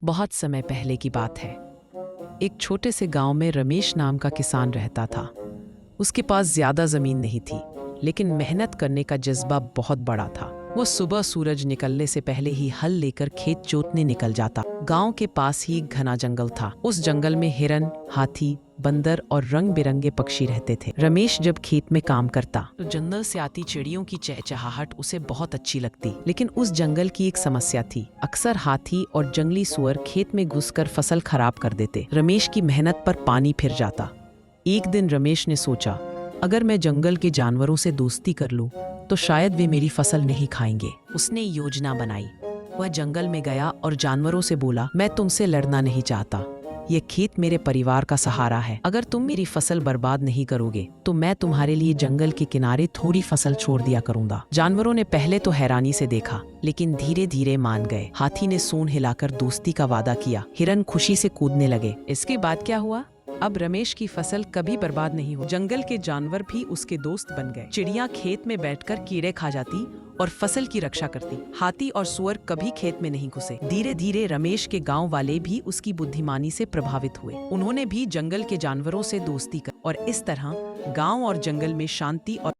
बहुत समय पहले की बात है। एक छोटे से गांव में रमेश नाम का किसान रहता था। उसके पास ज्यादा जमीन नहीं थी, लेकिन मेहनत करने का जज्बा बहुत बड़ा था। वो सुबह सूरज निकलने से पहले ही हल लेकर खेत जोतने निकल जाता। गांव के पास ही एक घना जंगल था। उस जंगल में हिरन, हाथी, बंदर और रंग बिरंगे पक्षी रहते थे। रमेश जब खेत में काम करता तो जंगल से आती चिड़ियों की चहचहाहट उसे बहुत अच्छी लगती। लेकिन उस जंगल की एक समस्या थी। अक्सर हाथी और जंगली सुअर खेत में घुसकर फसल खराब कर देते। रमेश की मेहनत पर पानी फिर जाता। एक दिन रमेश ने सोचा, अगर मैं जंगल के जानवरों से दोस्ती कर लूं, तो शायद वे मेरी फसल नहीं खाएंगे। उसने योजना बनाई। वह जंगल में गया और जानवरों से बोला, मैं तुमसे लड़ना नहीं चाहता। ये खेत मेरे परिवार का सहारा है। अगर तुम मेरी फसल बर्बाद नहीं करोगे, तो मैं तुम्हारे लिए जंगल के किनारे थोड़ी फसल छोड़ दिया करूंगा। जानवरों ने पहले तो हैरानी से देखा, लेकिन धीरे धीरे मान गए। हाथी ने सूंड हिलाकर दोस्ती का वादा किया। हिरन खुशी से कूदने लगे। इसके बाद क्या हुआ? अब रमेश की फसल कभी बर्बाद नहीं हुई। जंगल के जानवर भी उसके दोस्त बन गए। चिड़ियां खेत में बैठकर कीड़े खा जाती और फसल की रक्षा करती। हाथी और सुअर कभी खेत में नहीं घुसे। धीरे धीरे रमेश के गांव वाले भी उसकी बुद्धिमानी से प्रभावित हुए। उन्होंने भी जंगल के जानवरों से दोस्ती कर और इस तरह गांव और जंगल में शांति और